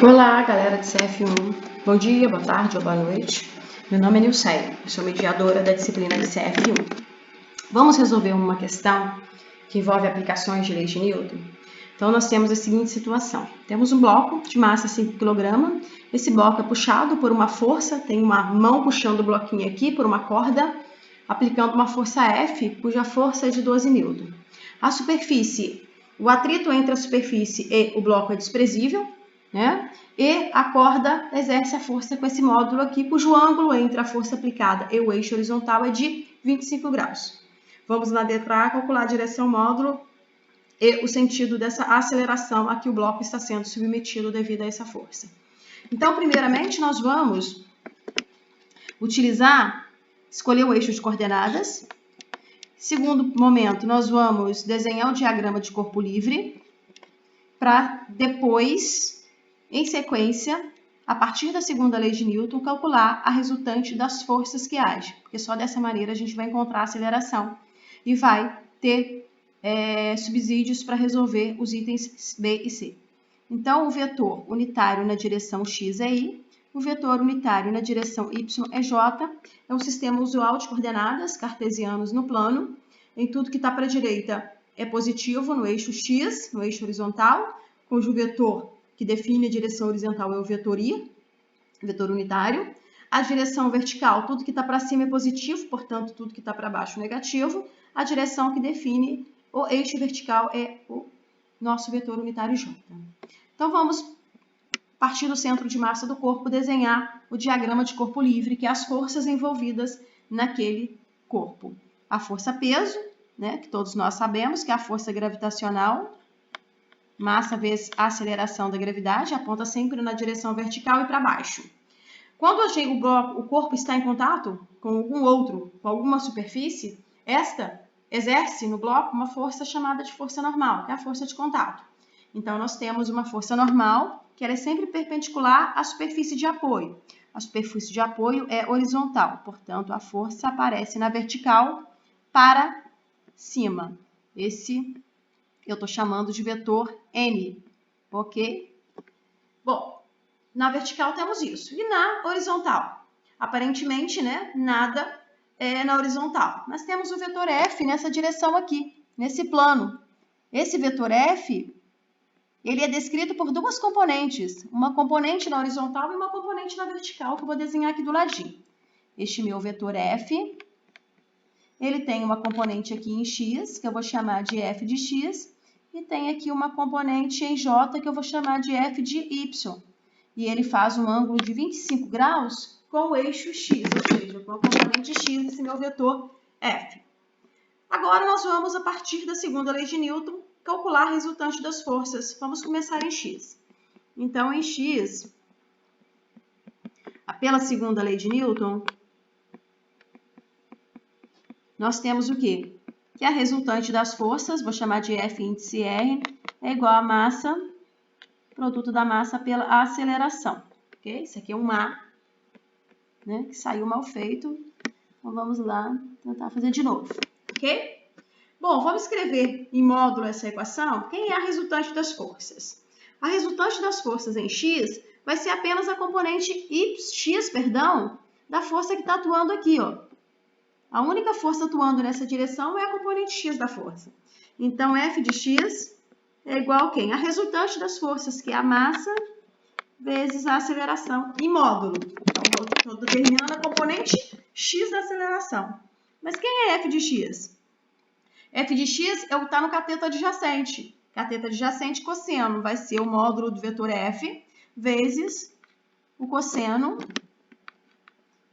Olá, galera de CF1. Bom dia, boa tarde ou boa noite. Meu nome é Nilceia, eu sou mediadora da disciplina de CF1. Vamos resolver uma questão que envolve aplicações de leis de Newton? Então, nós temos a seguinte situação. Temos um bloco de massa 5 kg. Esse bloco é puxado por uma força, tem uma mão puxando o bloquinho aqui por uma corda, aplicando uma força F, cuja força é de 12 Newton. A superfície, o atrito entre a superfície e o bloco é desprezível, né? E a corda exerce a força com esse módulo aqui, cujo ângulo entre a força aplicada e o eixo horizontal é de 25 graus. Vamos na letra A calcular a direção módulo e o sentido dessa aceleração a que o bloco está sendo submetido devido a essa força. Então, primeiramente, nós vamos escolher o eixo de coordenadas. Segundo momento, nós vamos desenhar o diagrama de corpo livre para depois, em sequência, a partir da segunda lei de Newton, calcular a resultante das forças que agem, porque só dessa maneira a gente vai encontrar a aceleração e vai ter subsídios para resolver os itens B e C. Então, o vetor unitário na direção x é y, o vetor unitário na direção y é j, é um sistema usual de coordenadas cartesianos no plano. Em tudo que está para a direita é positivo no eixo x, no eixo horizontal, cujo vetor que define a direção horizontal é o vetor i, vetor unitário. A direção vertical, tudo que está para cima é positivo, portanto, tudo que está para baixo é negativo. A direção que define o eixo vertical é o nosso vetor unitário j. Então, vamos partir do centro de massa do corpo, desenhar o diagrama de corpo livre, que é as forças envolvidas naquele corpo. A força peso, né, que todos nós sabemos, que é a força gravitacional, massa vezes a aceleração da gravidade, aponta sempre na direção vertical e para baixo. Quando o corpo está em contato com alguma superfície, esta exerce no bloco uma força chamada de força normal, que é a força de contato. Então, nós temos uma força normal, que ela é sempre perpendicular à superfície de apoio. A superfície de apoio é horizontal, portanto, a força aparece na vertical para cima. Esse eu estou chamando de vetor N, ok? Bom, na vertical temos isso. E na horizontal? Aparentemente, né, nada é na horizontal. Mas temos o vetor F nessa direção aqui, nesse plano. Esse vetor F, ele é descrito por duas componentes. Uma componente na horizontal e uma componente na vertical, que eu vou desenhar aqui do ladinho. Este meu vetor F, ele tem uma componente aqui em x, que eu vou chamar de f de x, e tem aqui uma componente em j, que eu vou chamar de f de y. E ele faz um ângulo de 25 graus com o eixo x, ou seja, com a componente x desse meu vetor f. Agora, nós vamos, a partir da segunda lei de Newton, calcular a resultante das forças. Vamos começar em x. Então, em x, pela segunda lei de Newton, nós temos o quê? Que a resultante das forças, vou chamar de F índice R, é igual a massa, produto da massa pela aceleração. Ok? Isso aqui é um A, né, que saiu mal feito. Então, vamos lá tentar fazer de novo. Ok? Bom, vamos escrever em módulo essa equação. Quem é a resultante das forças? A resultante das forças em x vai ser apenas a componente x, da força que está atuando aqui, ó. A única força atuando nessa direção é a componente x da força. Então, f de x é igual a quem? A resultante das forças, que é a massa vezes a aceleração em módulo. Então, estou determinando a componente x da aceleração. Mas quem é f de x? F de x está no cateto adjacente. Cateto adjacente, cosseno, vai ser o módulo do vetor f vezes o cosseno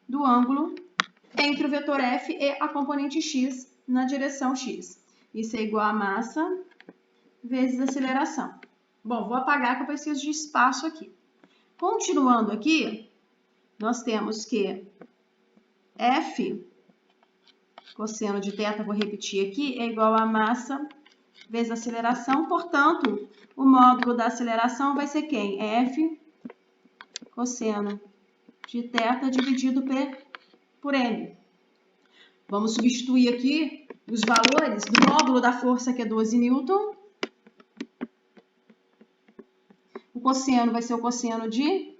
do ângulo entre o vetor f e a componente x na direção x. Isso é igual a massa vezes a aceleração. Bom, vou apagar que eu preciso de espaço aqui. Continuando aqui, nós temos que f cosseno de θ, vou repetir aqui, é igual a massa vezes a aceleração. Portanto, o módulo da aceleração vai ser quem? F cosseno de θ dividido por m. Vamos substituir aqui os valores do módulo da força, que é 12 Newton, O cosseno vai ser o cosseno de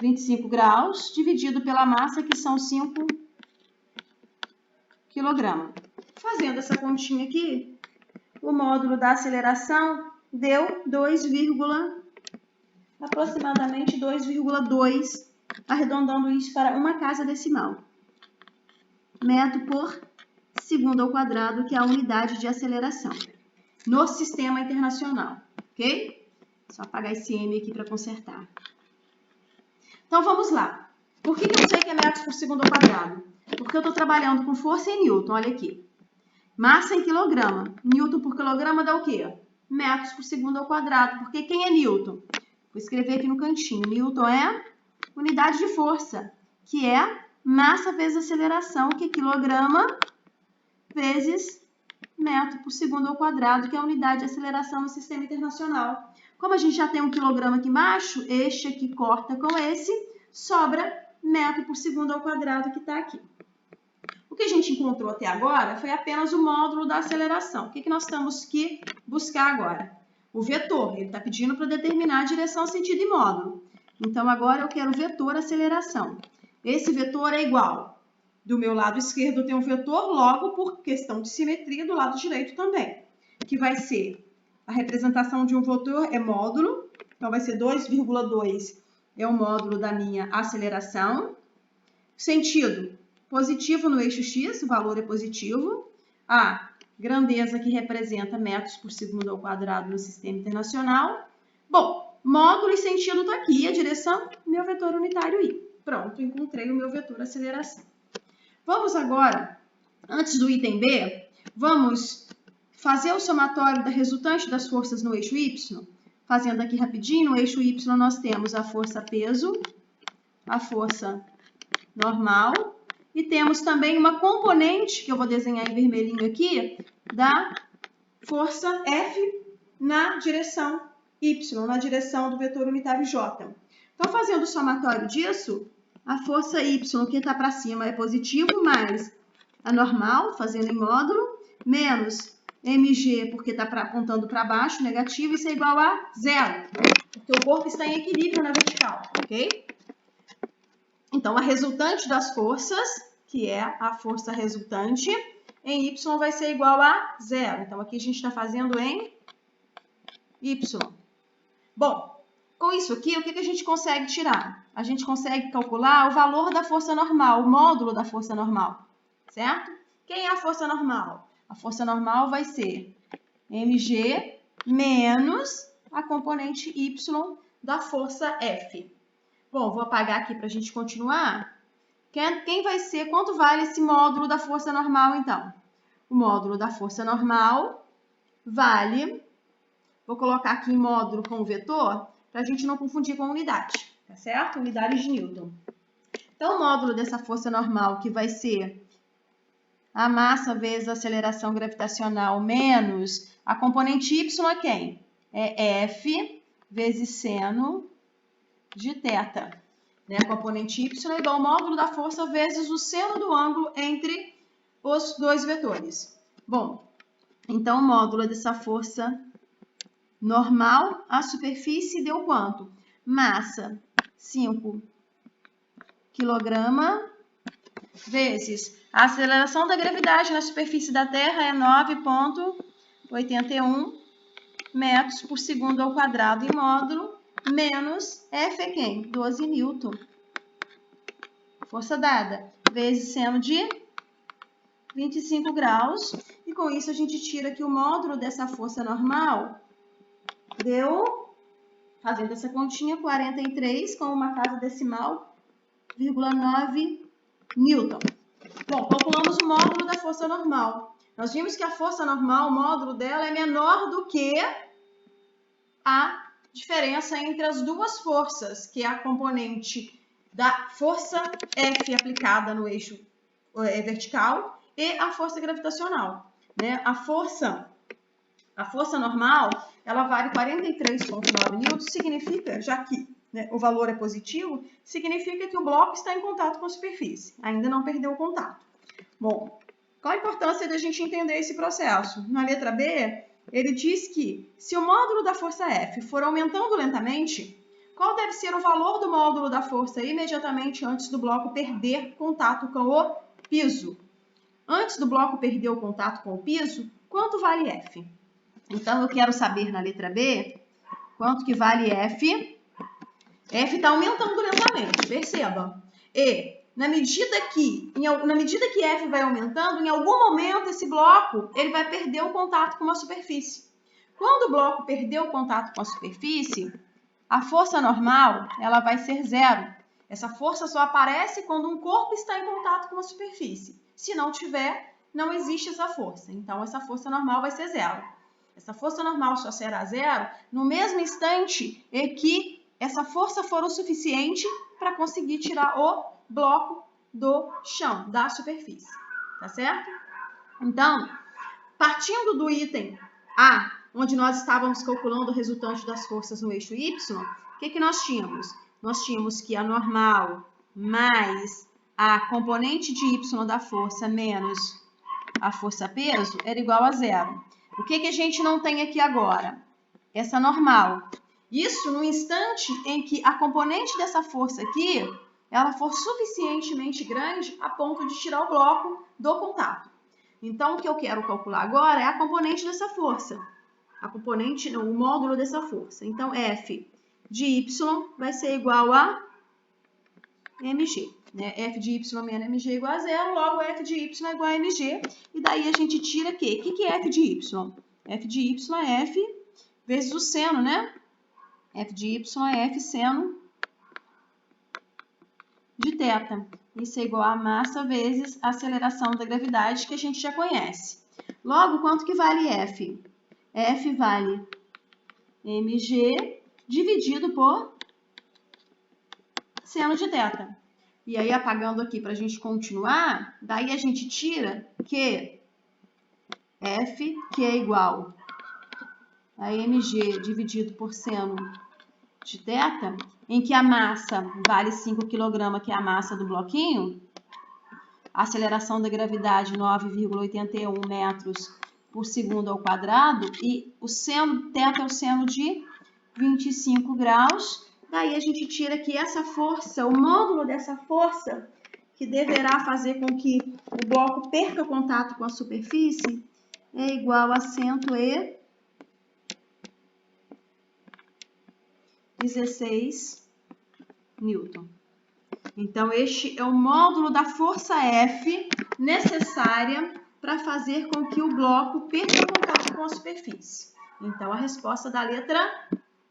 25 graus, dividido pela massa, que são 5 kg. Fazendo essa continha aqui, o módulo da aceleração deu aproximadamente 2,2, arredondando isso para uma casa decimal. Metro por segundo ao quadrado, que é a unidade de aceleração no sistema internacional, ok? Só apagar esse M aqui para consertar. Então, vamos lá. Por que eu sei que é metros por segundo ao quadrado? Porque eu estou trabalhando com força em Newton, olha aqui. Massa em quilograma. Newton por quilograma dá o quê? Metros por segundo ao quadrado. Porque quem é Newton? Vou escrever aqui no cantinho. Newton é unidade de força, que é massa vezes aceleração, que é quilograma vezes metro por segundo ao quadrado, que é a unidade de aceleração no sistema internacional. Como a gente já tem um quilograma aqui embaixo, este aqui corta com esse, sobra metro por segundo ao quadrado, que está aqui. O que a gente encontrou até agora foi apenas o módulo da aceleração. O que nós temos que buscar agora? O vetor. Ele está pedindo para determinar a direção, sentido e módulo. Então, agora eu quero o vetor aceleração. Esse vetor é igual. Do meu lado esquerdo eu tenho um vetor, logo, por questão de simetria, do lado direito também. Que vai ser a representação de um vetor é módulo. Então, vai ser 2,2 é o módulo da minha aceleração. Sentido positivo no eixo X, o valor é positivo. A grandeza que representa metros por segundo ao quadrado no sistema internacional. Bom, módulo e sentido está aqui, a direção, meu vetor unitário I. Pronto, encontrei o meu vetor aceleração. Vamos agora, antes do item B, vamos fazer o somatório da resultante das forças no eixo Y. Fazendo aqui rapidinho, no eixo Y nós temos a força peso, a força normal, e temos também uma componente, que eu vou desenhar em vermelhinho aqui, da força F na direção Y, na direção do vetor unitário J. Então, fazendo o somatório disso, a força Y, que está para cima, é positivo, mais a normal, fazendo em módulo, menos mg, porque está apontando para baixo, negativo, isso é igual a zero, porque o corpo está em equilíbrio na vertical, ok? Então, a resultante das forças, que é a força resultante, em Y vai ser igual a zero. Então, aqui a gente está fazendo em Y. Bom, com isso aqui, o que a gente consegue tirar? A gente consegue calcular o valor da força normal, o módulo da força normal, certo? Quem é a força normal? A força normal vai ser mg menos a componente Y da força F. Bom, vou apagar aqui para a gente continuar. Quem vai ser, quanto vale esse módulo da força normal, então? O módulo da força normal vale, vou colocar aqui em módulo com o vetor, para a gente não confundir com unidade, tá certo? Unidade de Newton. Então, o módulo dessa força normal, que vai ser a massa vezes a aceleração gravitacional menos a componente Y é quem? É F vezes seno de θ. Né? A componente Y é igual ao módulo da força vezes o seno do ângulo entre os dois vetores. Bom, então o módulo dessa força normal, a superfície deu quanto? Massa, 5 kg, vezes a aceleração da gravidade na superfície da Terra é 9,81 metros por segundo ao quadrado em módulo, menos F é quem? 12 newton. Força dada, vezes seno de 25 graus. E com isso a gente tira que o módulo dessa força normal deu, fazendo essa continha, 43 com uma casa decimal, 0,9 newton. Bom, calculamos o módulo da força normal. Nós vimos que a força normal, o módulo dela é menor do que a diferença entre as duas forças, que é a componente da força F aplicada no eixo vertical e a força gravitacional. Né? A força normal, ela vale 43,9 newton, significa, já que o valor é positivo, significa que o bloco está em contato com a superfície, ainda não perdeu o contato. Bom, qual a importância de a gente entender esse processo? Na letra B, ele diz que se o módulo da força F for aumentando lentamente, qual deve ser o valor do módulo da força imediatamente antes do bloco perder contato com o piso? Antes do bloco perder o contato com o piso, quanto vale F? Então, eu quero saber na letra B, quanto que vale F? F está aumentando lentamente, perceba. E, na medida que F vai aumentando, em algum momento esse bloco ele vai perder o contato com uma superfície. Quando o bloco perder o contato com a superfície, a força normal ela vai ser zero. Essa força só aparece quando um corpo está em contato com a superfície. Se não tiver, não existe essa força. Então, essa força normal vai ser zero. Essa força normal só será zero no mesmo instante em que essa força for o suficiente para conseguir tirar o bloco do chão, da superfície. Tá certo? Então, partindo do item A, onde nós estávamos calculando o resultante das forças no eixo Y, o que nós tínhamos? Nós tínhamos que a normal mais a componente de Y da força menos a força peso era igual a zero. O que a gente não tem aqui agora? Essa normal. Isso no instante em que a componente dessa força aqui, ela for suficientemente grande a ponto de tirar o bloco do contato. Então, o que eu quero calcular agora é a componente dessa força. O módulo dessa força. Então, F de Y vai ser igual a mg. Né? F de Y menos mg é igual a zero, logo F de Y é igual a mg. E daí a gente tira o quê? O que é F de Y? F de Y é F vezes o seno, né? F de Y é F seno de θ. Isso é igual a massa vezes a aceleração da gravidade, que a gente já conhece. Logo, quanto que vale F? F vale mg dividido por seno de θ. E aí, apagando aqui para a gente continuar, daí a gente tira que F, que é igual a mg dividido por seno de θ, em que a massa vale 5 kg, que é a massa do bloquinho, a aceleração da gravidade 9,81 metros por segundo ao quadrado, e o seno θ é o seno de 25 graus. Daí a gente tira que essa força, o módulo dessa força, que deverá fazer com que o bloco perca contato com a superfície, é igual a 116 Newton. Então, este é o módulo da força F necessária para fazer com que o bloco perca contato com a superfície. Então, a resposta da letra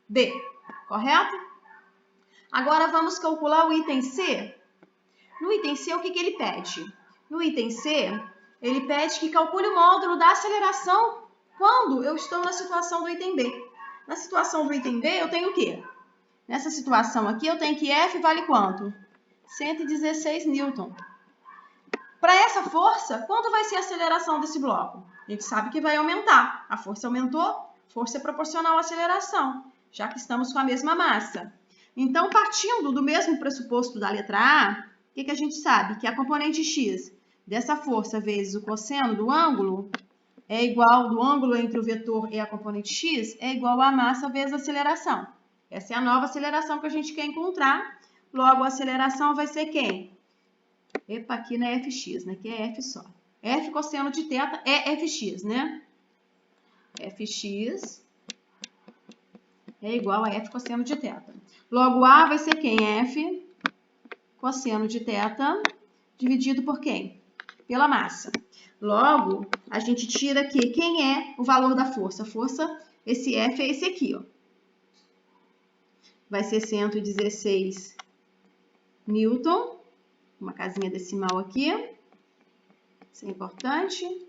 B, correto? Agora, vamos calcular o item C. No item C, o que ele pede? No item C, ele pede que calcule o módulo da aceleração quando eu estou na situação do item B. Na situação do item B, eu tenho o quê? Nessa situação aqui, eu tenho que F vale quanto? 116 Newton. Para essa força, quanto vai ser a aceleração desse bloco? A gente sabe que vai aumentar. A força aumentou, força é proporcional à aceleração, já que estamos com a mesma massa. Então, partindo do mesmo pressuposto da letra A, o que a gente sabe? Que a componente x dessa força vezes o cosseno do ângulo é igual, do ângulo entre o vetor e a componente x, é igual a massa vezes a aceleração. Essa é a nova aceleração que a gente quer encontrar. Logo, a aceleração vai ser quem? Epa, aqui não é fx, né? Aqui é f só. F cosseno de θ é fx, né? Fx é igual a f cosseno de θ. Logo, A vai ser quem? F cosseno de θ dividido por quem? Pela massa. Logo, a gente tira aqui quem é o valor da força. A força, esse F é esse aqui, ó. Vai ser 116 Newton. Uma casinha decimal aqui. Isso é importante.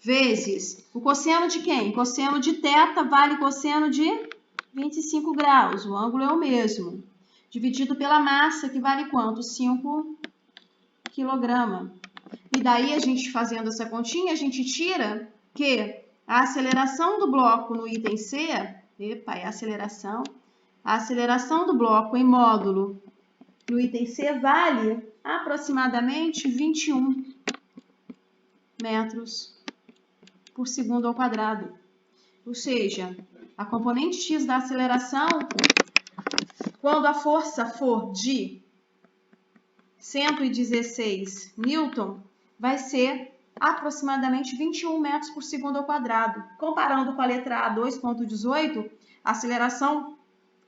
Vezes o cosseno de quem? Cosseno de θ vale cosseno de 25 graus. O ângulo é o mesmo. Dividido pela massa, que vale quanto? 5 kg. E daí, a gente fazendo essa continha, a gente tira que a aceleração do bloco no item C, é a aceleração do bloco em módulo no item C vale aproximadamente 21 metros por segundo ao quadrado. Ou seja, a componente x da aceleração, quando a força for de 116 newton, vai ser aproximadamente 21 metros por segundo ao quadrado. Comparando com a letra A 2.18, a aceleração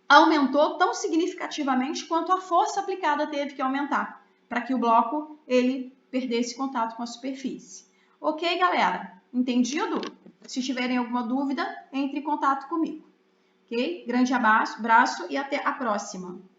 aumentou tão significativamente quanto a força aplicada teve que aumentar, para que o bloco ele perdesse contato com a superfície. Ok, galera? Entendido? Se tiverem alguma dúvida, entre em contato comigo. Ok? Grande abraço e até a próxima!